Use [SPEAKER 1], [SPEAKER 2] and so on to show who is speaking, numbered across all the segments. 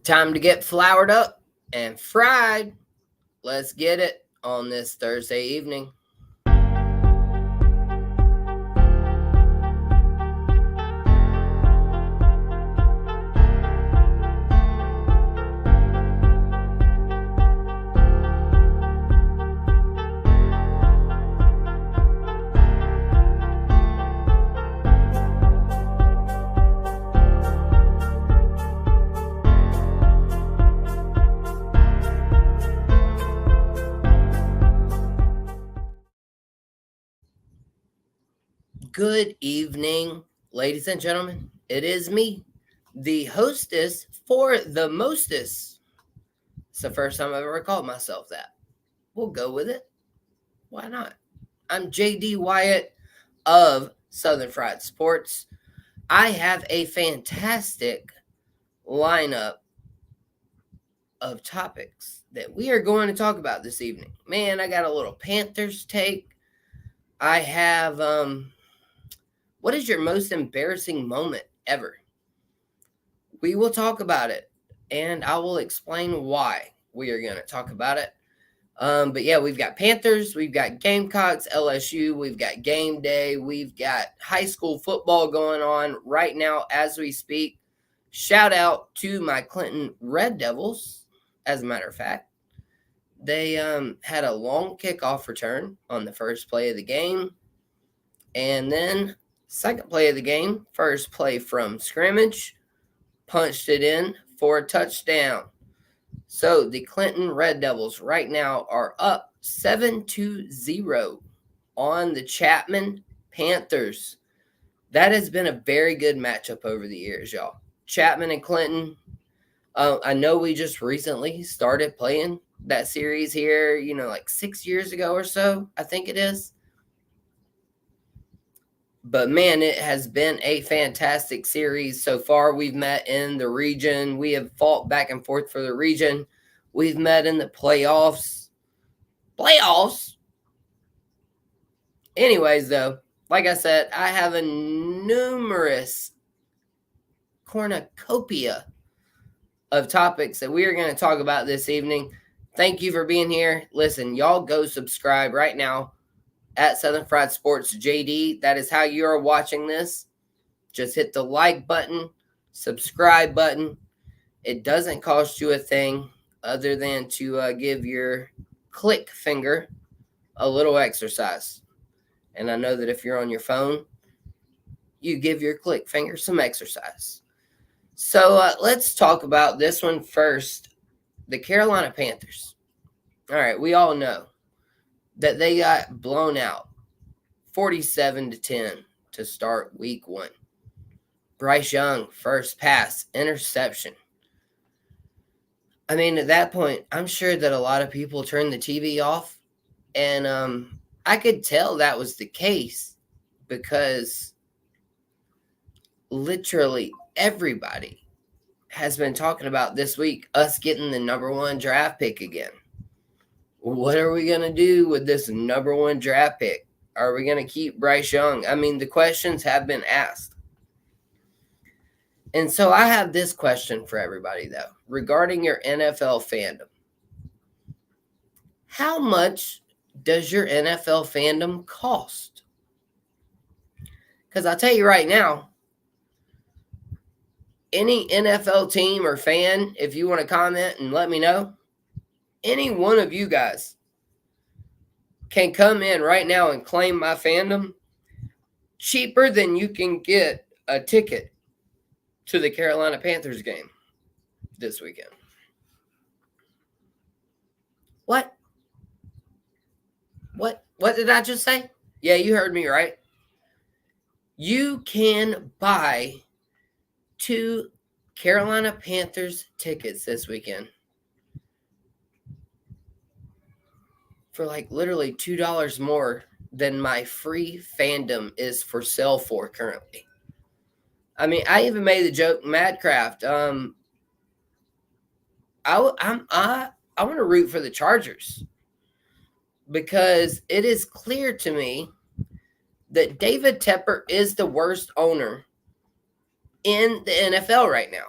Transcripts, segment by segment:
[SPEAKER 1] Time to get floured up and fried. Let's get it on this Thursday evening. Good evening, ladies and gentlemen. It is me, the hostess for the mostest. It's the first time I've ever called myself that. We'll go with it. Why not? I'm JD Wyatt of Southern Fried Sports. I have a fantastic lineup of topics that we are going to talk about this evening. Man, I got a little Panthers take. I have what is your most embarrassing moment ever? We will talk about it, and I will explain why we are going to talk about it. But yeah, we've got Panthers, we've got Gamecocks, LSU, we've got game day, we've got high school football going on right now as we speak. Shout out to my Clinton Red Devils, as a matter of fact. They had a long kickoff return on the first play of the game. And then second play of the game, first play from scrimmage, punched it in for a touchdown. So the Clinton Red Devils right now are up 7-0 on the Chapman Panthers. That has been a very good matchup over the years, y'all. Chapman and Clinton. I know we just recently started playing that series here, like 6 years ago or so, I think it is. But man, it has been a fantastic series so far. We've met in the region. We have fought back and forth for the region. We've met in the playoffs. Anyways, though, like I said, I have a numerous cornucopia of topics that we are going to talk about this evening. Thank you for being here. Listen, y'all go subscribe right now at Southern Fried Sports JD. That is how you are watching this. Just hit the like button, subscribe button. It doesn't cost you a thing other than to give your click finger a little exercise. And I know that if you're on your phone, you give your click finger some exercise. So let's talk about this one first. The Carolina Panthers. All right, we all know that they got blown out 47-10 to start week one. Bryce Young, first pass, interception. I mean, at that point, I'm sure that a lot of people turned the TV off. And I could tell that was the case because literally everybody has been talking about this week us getting the number one draft pick again. What are we going to do with this number one draft pick? Are we going to keep Bryce Young? I mean, the questions have been asked. And so I have this question for everybody, though, regarding your NFL fandom. How much does your NFL fandom cost? Because I'll tell you right now, any NFL team or fan, if you want to comment and let me know, any one of you guys can come in right now and claim my fandom cheaper than you can get a ticket to the Carolina Panthers game this weekend. What? What did I just say? Yeah, you heard me right. You can buy 2 Carolina Panthers tickets this weekend for like literally $2 more than my free fandom is for sale for currently. I mean, I even made the joke, Madcraft. I want to root for the Chargers because it is clear to me that David Tepper is the worst owner in the NFL right now.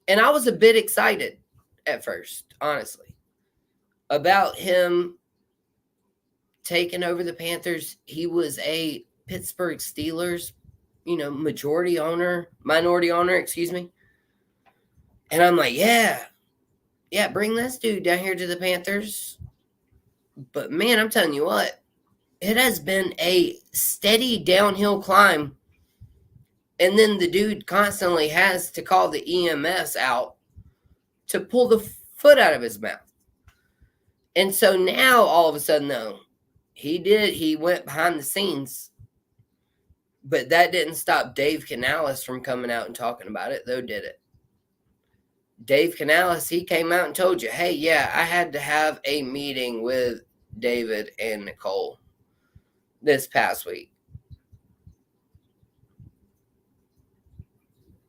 [SPEAKER 1] And I was a bit excited at first, honestly, about him taking over the Panthers. He was a Pittsburgh Steelers, minority owner, excuse me. And I'm like, yeah, bring this dude down here to the Panthers. But man, I'm telling you what, it has been a steady downhill climb. And then the dude constantly has to call the EMS out to pull the foot out of his mouth. And so now all of a sudden, though, he went behind the scenes. But that didn't stop Dave Canales from coming out and talking about it, though, did it? Dave Canales, he came out and told you, hey, yeah, I had to have a meeting with David and Nicole this past week.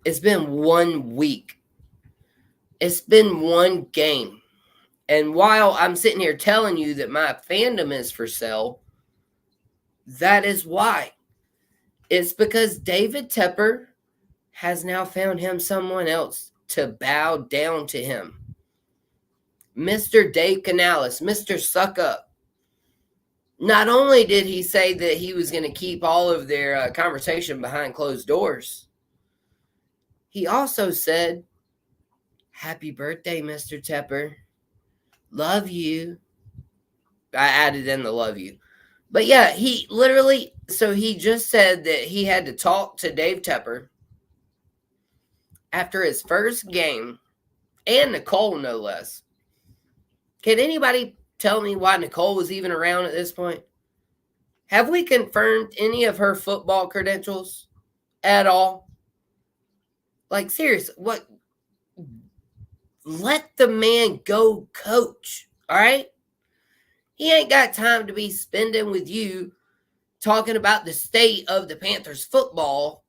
[SPEAKER 1] It's been 1 week. It's been one game. And while I'm sitting here telling you that my fandom is for sale, that is why. It's because David Tepper has now found him someone else to bow down to him. Mr. Dave Canales, Mr. Suck Up. Not only did he say that he was going to keep all of their conversation behind closed doors, he also said, happy birthday, Mr. Tepper. Love you. I added in the love you. But yeah, he just said that he had to talk to Dave Tepper after his first game, and Nicole, no less. Can anybody tell me why Nicole was even around at this point? Have we confirmed any of her football credentials at all? Like, seriously, what? Let the man go coach, all right? He ain't got time to be spending with you talking about the state of the Panthers football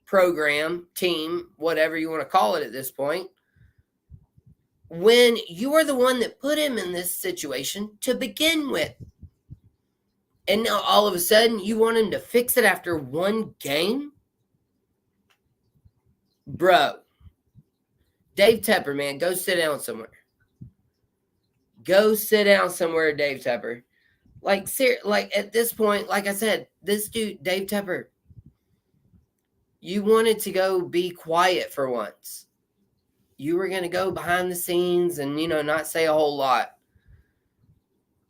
[SPEAKER 1] program, team, whatever you want to call it at this point, when you are the one that put him in this situation to begin with. And now all of a sudden you want him to fix it after one game? Bro, Dave Tepper, man, go sit down somewhere. Go sit down somewhere, Dave Tepper. Like at this point, like I said, this dude, Dave Tepper, you wanted to go be quiet for once. You were going to go behind the scenes and, not say a whole lot.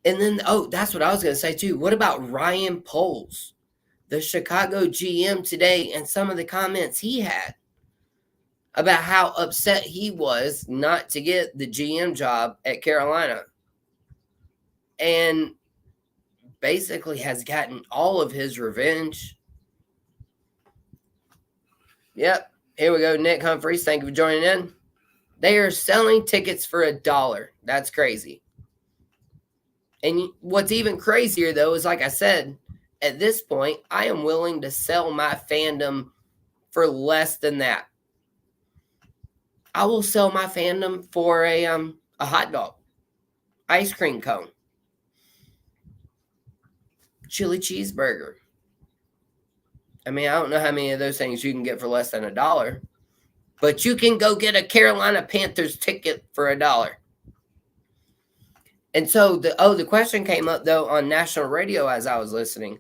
[SPEAKER 1] And then, that's what I was going to say too. What about Ryan Poles, the Chicago GM today, and some of the comments he had about how upset he was not to get the GM job at Carolina, and basically has gotten all of his revenge. Yep, here we go. Nick Humphreys, thank you for joining in. They are selling tickets for $1. That's crazy. And what's even crazier, though, is like I said, at this point, I am willing to sell my fandom for less than that. I will sell my fandom for a hot dog, ice cream cone, chili cheeseburger. I mean, I don't know how many of those things you can get for less than $1, but you can go get a Carolina Panthers ticket for $1. And so the question came up, though, on national radio as I was listening.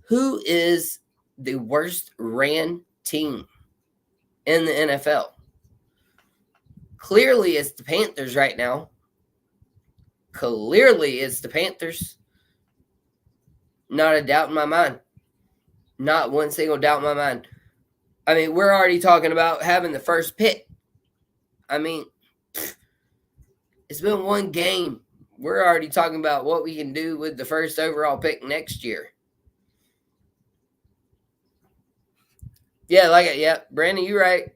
[SPEAKER 1] Who is the worst ran team in the NFL? Clearly, it's the Panthers right now. Clearly, it's the Panthers. Not a doubt in my mind. Not one single doubt in my mind. I mean, we're already talking about having the first pick. I mean, it's been one game. We're already talking about what we can do with the first overall pick next year. Yeah, Brandon, you're right.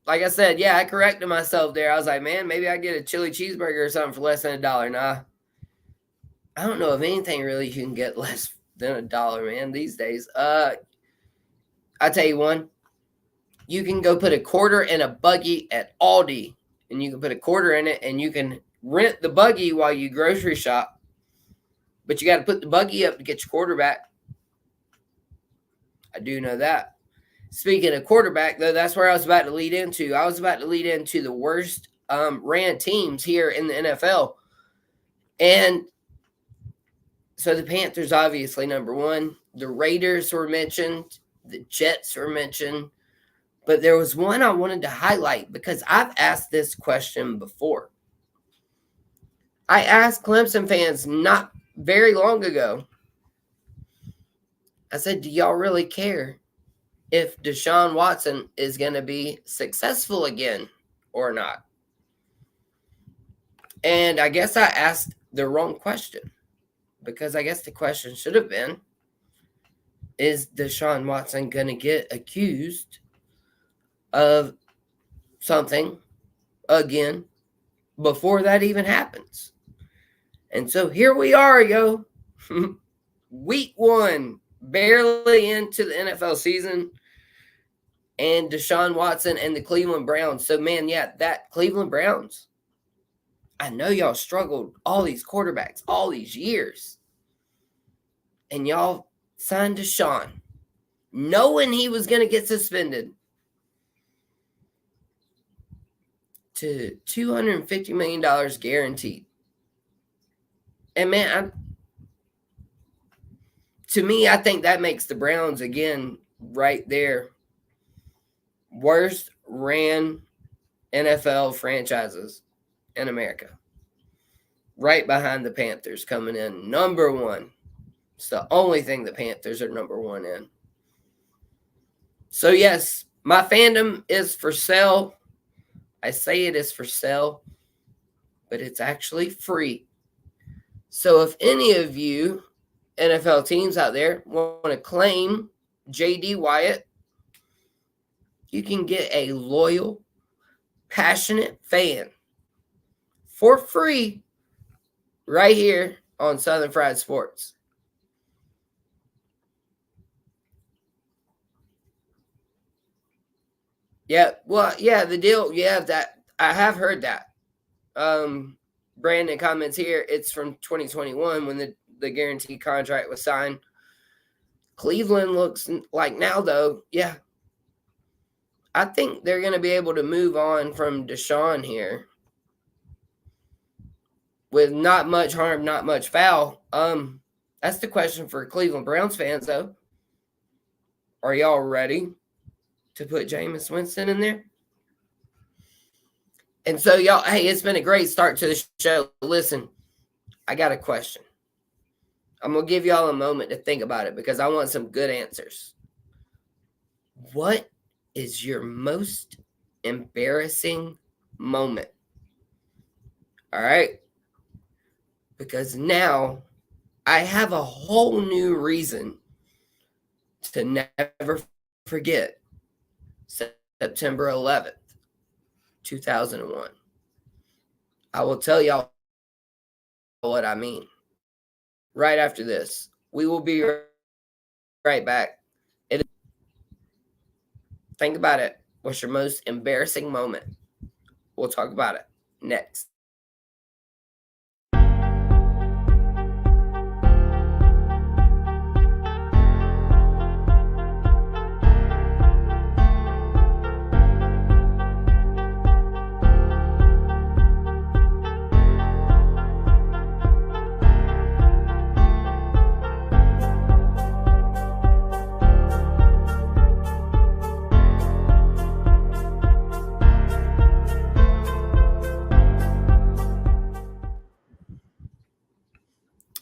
[SPEAKER 1] Like I said, yeah, I corrected myself there. I was like, man, maybe I get a chili cheeseburger or something for less than $1. Nah, I don't know of anything really you can get less than $1, man, these days. I tell you one. You can go put a quarter in a buggy at Aldi, and you can put a quarter in it, and you can rent the buggy while you grocery shop. But you got to put the buggy up to get your quarter back. I do know that. Speaking of quarterback, though, that's where I was about to lead into. I was about to lead into the worst ran teams here in the NFL. And so the Panthers, obviously, number one. The Raiders were mentioned. The Jets were mentioned. But there was one I wanted to highlight because I've asked this question before. I asked Clemson fans not very long ago. I said, do y'all really care if Deshaun Watson is going to be successful again or not? And I guess I asked the wrong question, because I guess the question should have been, is Deshaun Watson going to get accused of something again before that even happens? And so here we are, yo. Week 1, barely into the NFL season, and Deshaun Watson and the Cleveland Browns. So, man, yeah, that Cleveland Browns, I know y'all struggled all these quarterbacks all these years, and y'all signed Deshaun knowing he was going to get suspended to $250 million guaranteed. And, man, to me, I think that makes the Browns, again, right there, worst ran NFL franchises in America. Right behind the Panthers, coming in number 1. It's the only thing the Panthers are number 1 in. So, yes, my fandom is for sale. I say it is for sale, but it's actually free. So if any of you NFL teams out there want to claim J.D. Wyatt, you can get a loyal, passionate fan for free right here on Southern Fried Sports. Yeah, well, yeah, the deal, yeah, that I have heard that. Brandon comments here, it's from 2021 when the guaranteed contract was signed. Cleveland looks like now, though, yeah, I think they're going to be able to move on from Deshaun here with not much harm, not much foul. That's the question for Cleveland Browns fans, though. Are y'all ready to put Jameis Winston in there? And so, y'all, hey, it's been a great start to the show. Listen, I got a question. I'm going to give y'all a moment to think about it because I want some good answers. What is your most embarrassing moment? All right? Because now I have a whole new reason to never forget September 11th, 2001. I will tell y'all what I mean right after this. We will be right back. Think about it. What's your most embarrassing moment? We'll talk about it next.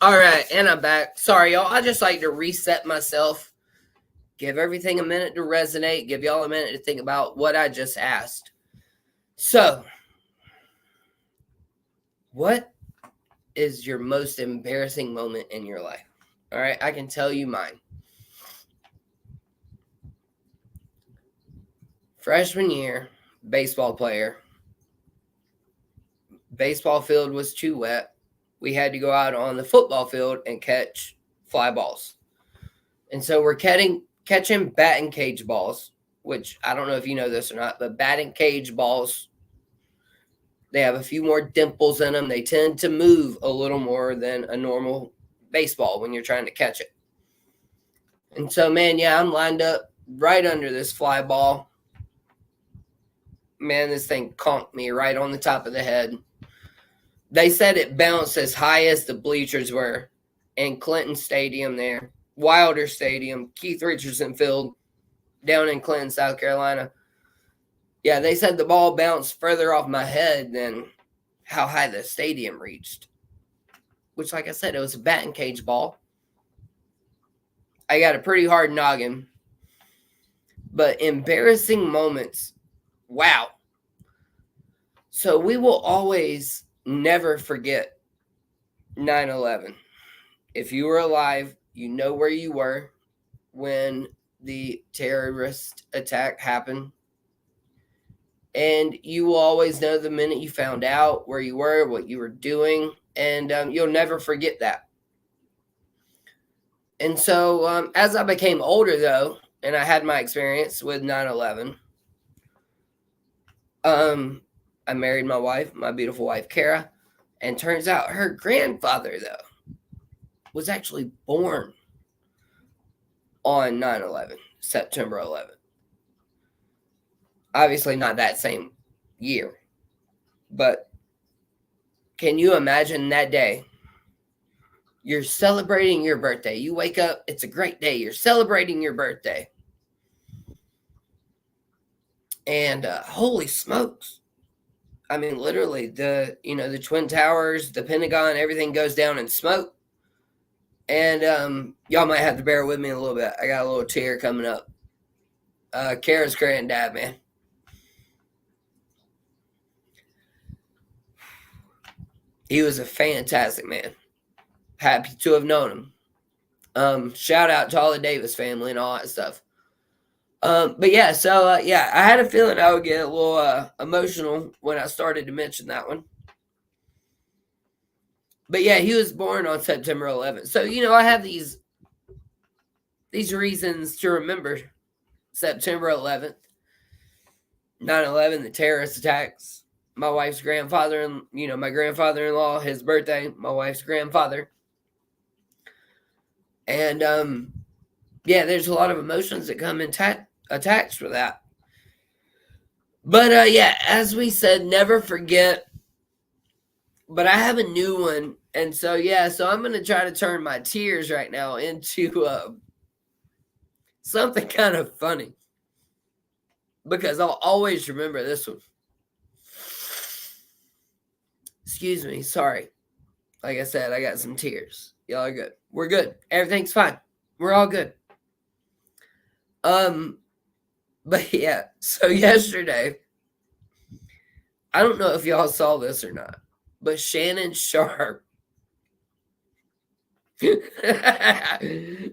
[SPEAKER 1] All right, and I'm back. Sorry, y'all. I just like to reset myself, give everything a minute to resonate, give y'all a minute to think about what I just asked. So, what is your most embarrassing moment in your life? All right, I can tell you mine. Freshman year, baseball player. Baseball field was too wet. We had to go out on the football field and catch fly balls. And so we're catching batting cage balls, which I don't know if you know this or not, but batting cage balls, they have a few more dimples in them. They tend to move a little more than a normal baseball when you're trying to catch it. And so, man, yeah, I'm lined up right under this fly ball. Man, this thing conked me right on the top of the head. They said it bounced as high as the bleachers were in Clinton Stadium there, Wilder Stadium, Keith Richardson Field, down in Clinton, South Carolina. Yeah, they said the ball bounced further off my head than how high the stadium reached. Which, like I said, it was a batting cage ball. I got a pretty hard noggin. But embarrassing moments, wow. So we will always never forget 9/11. If you were alive, you know where you were when the terrorist attack happened. And you will always know the minute you found out where you were, what you were doing, and you'll never forget that. And so as I became older, though, and I had my experience with 9/11, I married my wife, my beautiful wife, Kara, and turns out her grandfather, though, was actually born on 9/11, September 11th. Obviously not that same year, but can you imagine that day? You're celebrating your birthday. You wake up, it's a great day. You're celebrating your birthday. And holy smokes. I mean, literally, the Twin Towers, the Pentagon, everything goes down in smoke. And y'all might have to bear with me a little bit. I got a little tear coming up. Kara's granddad, man. He was a fantastic man. Happy to have known him. Shout out to all the Davis family and all that stuff. But yeah, so yeah, I had a feeling I would get a little emotional when I started to mention that one. But yeah, he was born on September 11th. So, I have these reasons to remember September 11th, 9/11, the terrorist attacks, my wife's grandfather, and my grandfather-in-law, his birthday, my wife's grandfather. And yeah, there's a lot of emotions that come attached with that. But yeah, as we said, never forget. But I have a new one. And so, yeah, so I'm going to try to turn my tears right now into something kind of funny. Because I'll always remember this one. Excuse me, sorry. Like I said, I got some tears. Y'all are good. We're good. Everything's fine. We're all good. But yeah, so yesterday, I don't know if y'all saw this or not, but Shannon Sharpe.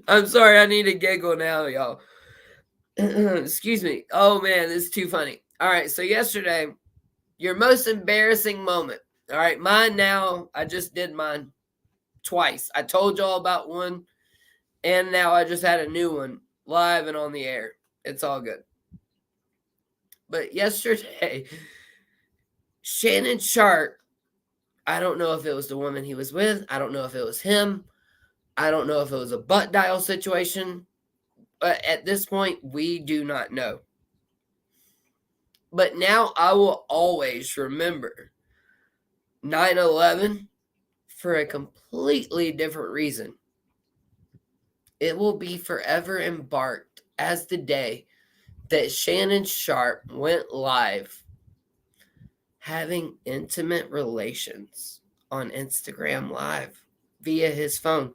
[SPEAKER 1] I'm sorry, I need to giggle now, y'all. Excuse me. Oh man, this is too funny. All right, so yesterday, your most embarrassing moment. All right, mine now. I just did mine twice. I told y'all about one, and now I just had a new one live and on the air. It's all good. But yesterday, Shannon Sharpe, I don't know if it was the woman he was with. I don't know if it was him. I don't know if it was a butt dial situation. But at this point, we do not know. But now I will always remember 9/11 for a completely different reason. It will be forever embarked as the day that Shannon Sharpe went live having intimate relations on Instagram Live via his phone.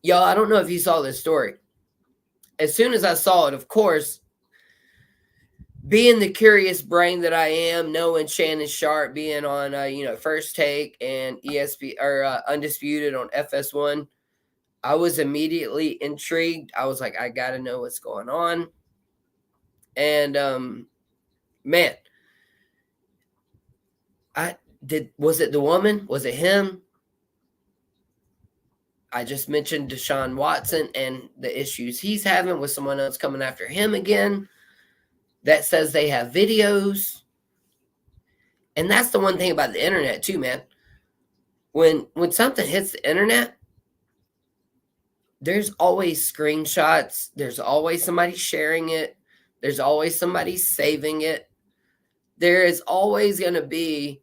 [SPEAKER 1] Y'all, I don't know if you saw this story. As soon as I saw it, of course, being the curious brain that I am, knowing Shannon Sharpe being on, First Take and ESP or Undisputed on FS1, I was immediately intrigued. I was like, I got to know what's going on. And man, was it the woman? Was it him? I just mentioned Deshaun Watson and the issues he's having with someone else coming after him again that says they have videos. And that's the one thing about the internet too, man. When something hits the internet, there's always screenshots. There's always somebody sharing it. There's always somebody saving it. There is always going to be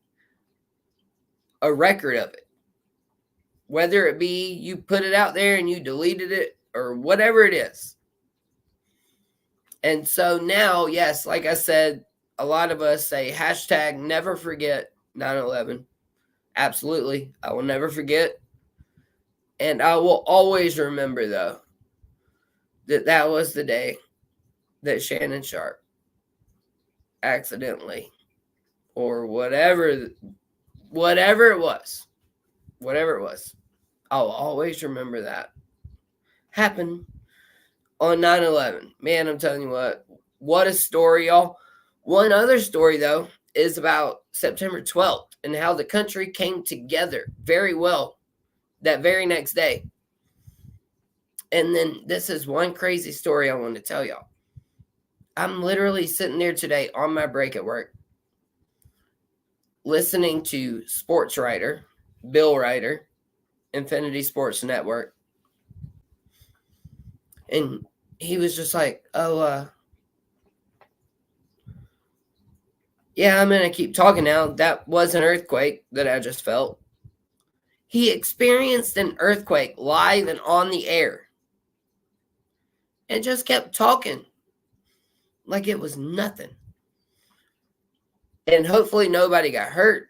[SPEAKER 1] a record of it. Whether it be you put it out there and you deleted it or whatever it is. And so now, yes, like I said, a lot of us say hashtag never forget 9/11. Absolutely. I will never forget. And I will always remember, though, that was the day that Shannon Sharpe accidentally, or whatever it was, I'll always remember that happened on 9/11. Man, I'm telling you what a story, y'all. One other story, though, is about September 12th and how the country came together very well that very next day. And then this is one crazy story I want to tell y'all. I'm literally sitting there today on my break at work, listening to sports writer, Bill Ryder, Infinity Sports Network. And he was just like, yeah, I'm going to keep talking now. That was an earthquake that I just felt. He experienced an earthquake live and on the air and just kept talking like it was nothing. And hopefully nobody got hurt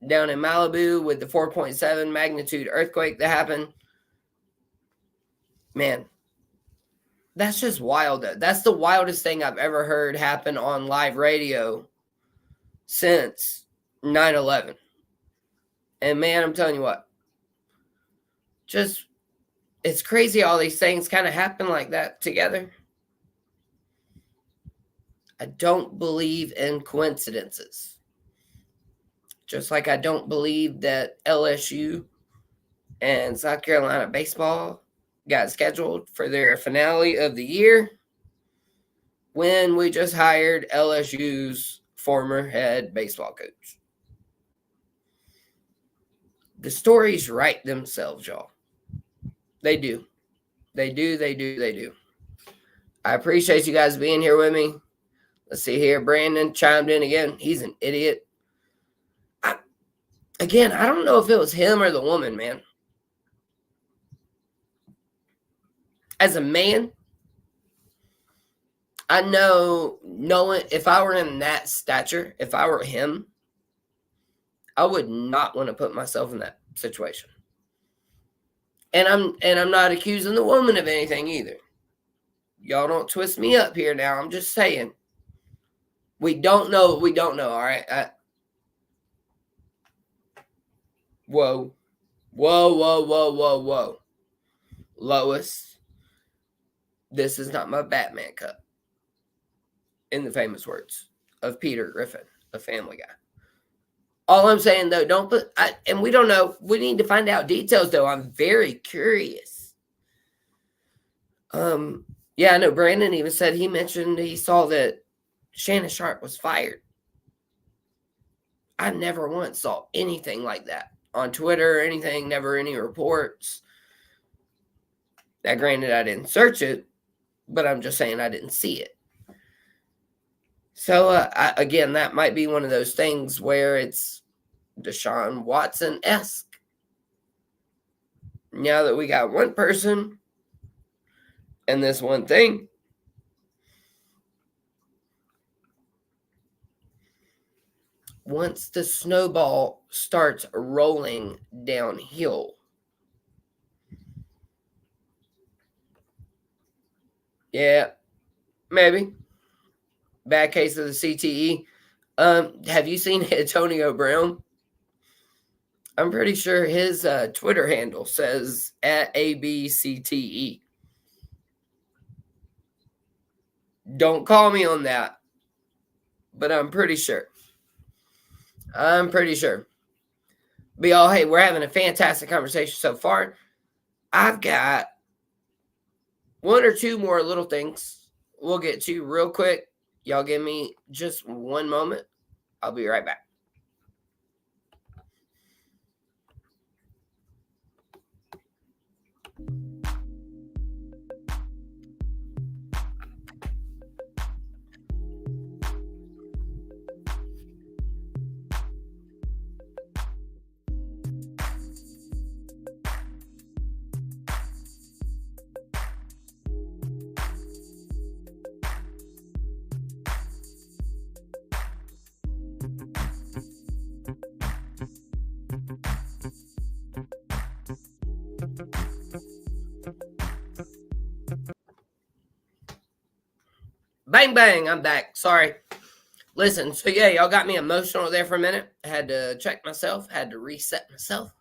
[SPEAKER 1] down in Malibu with the 4.7 magnitude earthquake that happened. Man, that's just wild. That's the wildest thing I've ever heard happen on live radio since 9/11. And man, I'm telling you what, just it's crazy all these things kind of happen like that together. I don't believe in coincidences. Just like I don't believe that LSU and South Carolina baseball got scheduled for their finale of the year when we just hired LSU's former head baseball coach. The stories write themselves, y'all. They do. They do. I appreciate you guys being here with me. Let's see here. Brandon chimed in again. He's an idiot. I don't know if it was him or the woman, man. As a man, I know knowing if I were in that stature, if I were him, I would not want to put myself in that situation. And I'm not accusing the woman of anything either. Y'all don't twist me up here now. I'm just saying. We don't know what we don't know, all right? Whoa. Lois, this is not my Batman cup. In the famous words of Peter Griffin, a Family Guy. All I'm saying, though, don't put... and we don't know. We need to find out details, though. I'm very curious. Yeah, I know Brandon even said he mentioned he saw that Shannon Sharpe was fired. I never once saw anything like that on Twitter or anything, never any reports. Now, granted, I didn't search it, but I'm just saying I didn't see it. So, again, that might be one of those things where it's Deshaun Watson-esque. Now that we got one person and this one thing, once the snowball starts rolling downhill, yeah, maybe. Bad case of the CTE. Have you seen Antonio Brown? I'm pretty sure his Twitter handle says @ABCTE. Don't call me on that, but I'm pretty sure. But y'all, hey, we're having a fantastic conversation so far. I've got one or two more little things we'll get to real quick. Y'all give me just one moment. I'll be right back. Bang, bang, I'm back. Sorry. Listen, so yeah, y'all got me emotional there for a minute. I had to check myself, had to reset myself.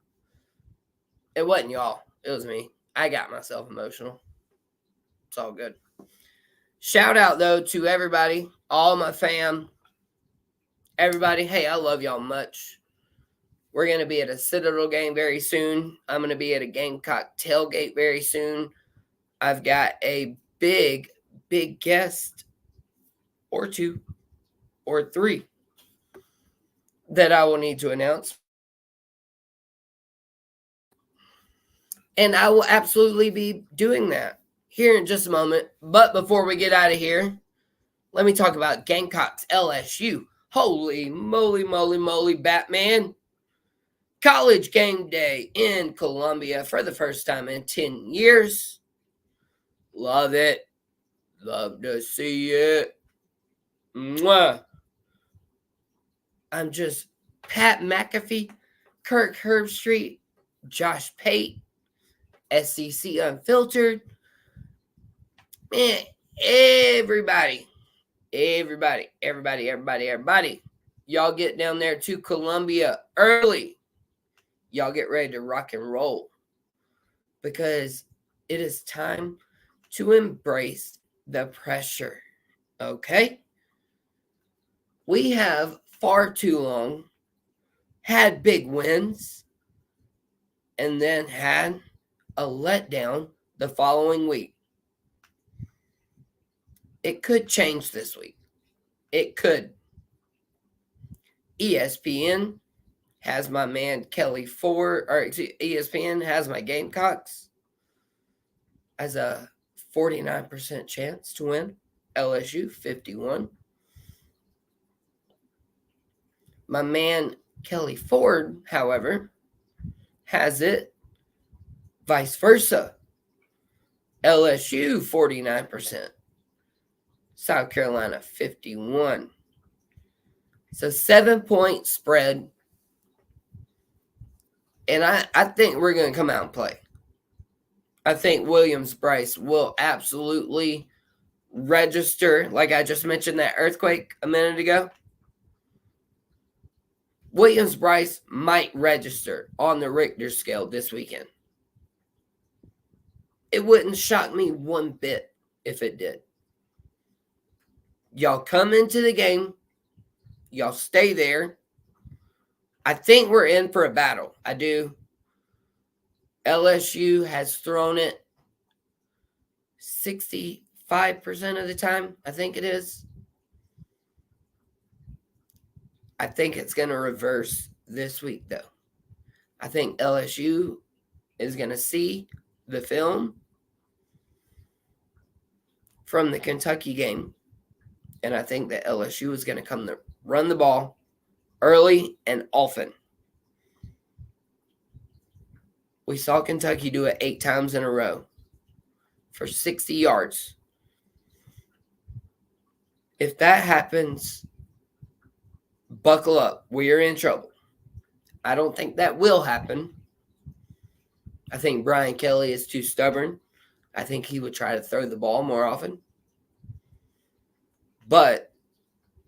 [SPEAKER 1] It wasn't y'all, it was me. I got myself emotional. It's all good. Shout out, though, to everybody, all my fam, everybody. Hey, I love y'all much. We're going to be at a Citadel game very soon. I'm going to be at a Gamecock tailgate very soon. I've got a big guest or two or three that I will need to announce. And I will absolutely be doing that here in just a moment. But before we get out of here, let me talk about Gamecocks LSU. Holy moly, moly, moly, Batman. College game day in Columbia for the first time in 10 years. Love it. Love to see it. Mwah. I'm just Pat McAfee, Kirk Herbstreit, Josh Pate, SEC Unfiltered. Man, everybody. Y'all get down there to Columbia early. Y'all get ready to rock and roll. Because it is time to embrace the pressure. Okay? We have far too long had big wins and then had a letdown the following week. It could change this week. It could. ESPN has my man Kelly Ford, or ESPN has my Gamecocks as a 49% chance to win. LSU 51. My man Kelly Ford, however, has it vice versa. LSU 49%. South Carolina 51. It's a 7-point spread. And I think we're going to come out and play. I think Williams-Brice will absolutely register, like I just mentioned that earthquake a minute ago. Williams-Brice might register on the Richter scale this weekend. It wouldn't shock me one bit if it did. Y'all come into the game. Y'all stay there. I think we're in for a battle. I do. LSU has thrown it 65% of the time. I think it is. I think it's going to reverse this week, though. I think LSU is going to see the film from the Kentucky game. And I think that LSU is going to come to run the ball early and often. We saw Kentucky do it 8 times in a row for 60 yards. If that happens, buckle up. We are in trouble. I don't think that will happen. I think Brian Kelly is too stubborn. I think he would try to throw the ball more often. But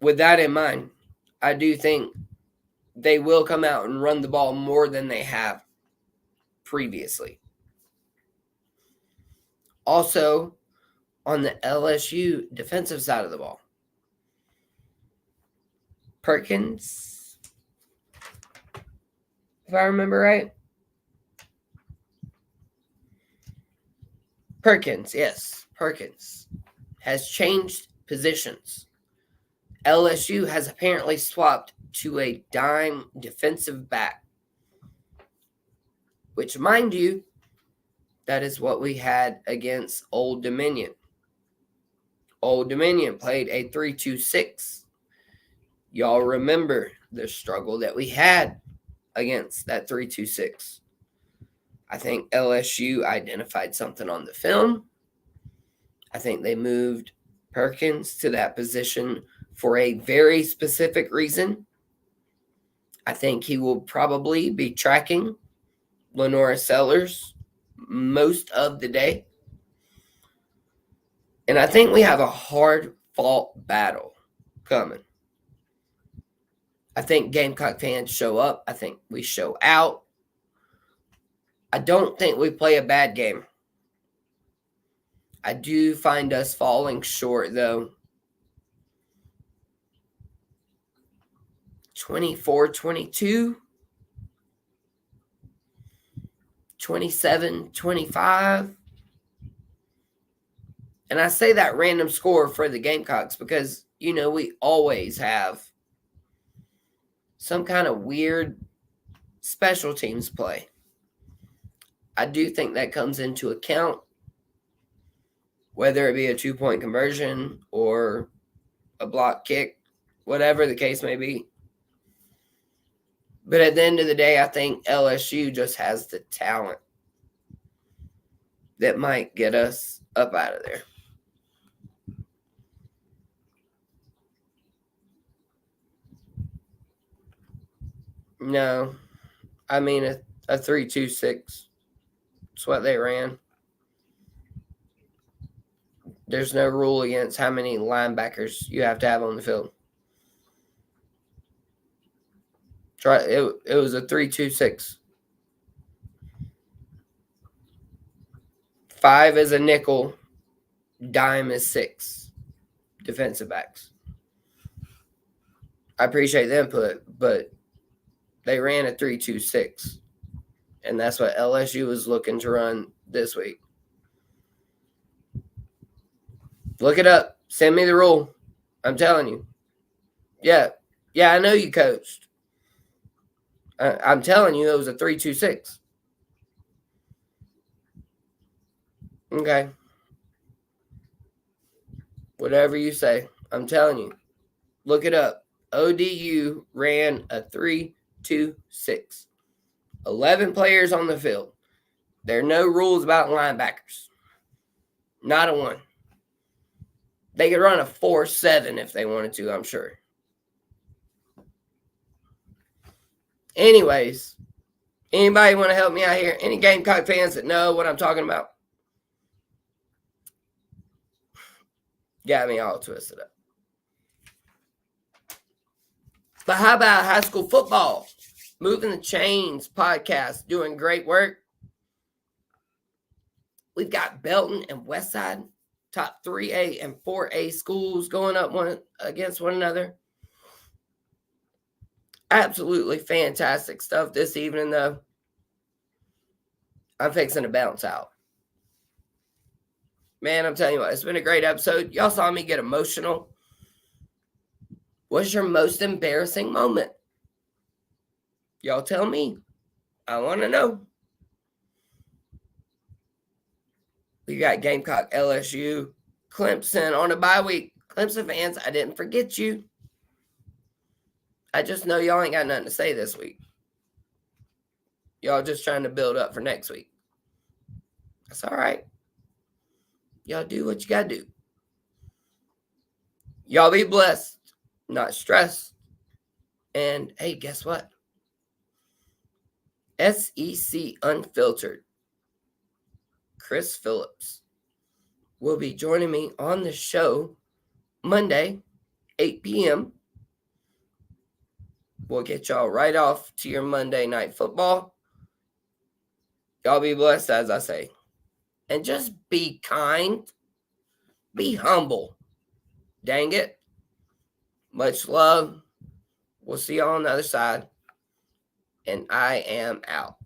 [SPEAKER 1] with that in mind, I do think they will come out and run the ball more than they have previously. Also, on the LSU defensive side of the ball, Perkins, if I remember right. Perkins has changed positions. LSU has apparently swapped to a dime defensive back, which, mind you, that is what we had against Old Dominion. Old Dominion played a 3-2-6. Y'all remember the struggle that we had against that 3-2-6. I think LSU identified something on the film. I think they moved Perkins to that position for a very specific reason. I think he will probably be tracking Lenora Sellers most of the day. And I think we have a hard fought battle coming. I think Gamecock fans show up. I think we show out. I don't think we play a bad game. I do find us falling short, though. 24-22, 27-25. And I say that random score for the Gamecocks because, we always have some kind of weird special teams play. I do think that comes into account, whether it be a 2-point conversion or a block kick, whatever the case may be. But at the end of the day, I think LSU just has the talent that might get us up out of there. No, I mean a 3-2-6. That's what they ran. There's no rule against how many linebackers you have to have on the field. It was a 3-2-6. 5 is a nickel. Dime is 6 defensive backs. I appreciate the input, but they ran a 3-2-6. And that's what LSU was looking to run this week. Look it up. Send me the rule. I'm telling you. Yeah, I know you coached. I'm telling you it was a 3-2-6. Okay. Whatever you say. I'm telling you. Look it up. ODU ran a 3-2-6. 11 players on the field. There are no rules about linebackers. Not a one. They could run a 4-7 if they wanted to, I'm sure. Anyways, anybody want to help me out here? Any Gamecock fans that know what I'm talking about? Got me all twisted up. But how about high school football? Moving the Chains podcast, doing great work. We've got Belton and Westside, top 3A and 4A schools going up against one another. Absolutely fantastic stuff this evening, though. I'm fixing to bounce out. Man, I'm telling you what, it's been a great episode. Y'all saw me get emotional. What's your most embarrassing moment? Y'all tell me. I want to know. We got Gamecock, LSU, Clemson on a bye week. Clemson fans, I didn't forget you. I just know y'all ain't got nothing to say this week. Y'all just trying to build up for next week. That's all right. Y'all do what you got to do. Y'all be blessed, not stressed. And, hey, guess what? SEC Unfiltered, Chris Phillips, will be joining me on the show Monday, 8 p.m. We'll get y'all right off to your Monday night football. Y'all be blessed, as I say. And just be kind. Be humble. Dang it. Much love. We'll see y'all on the other side. And I am out.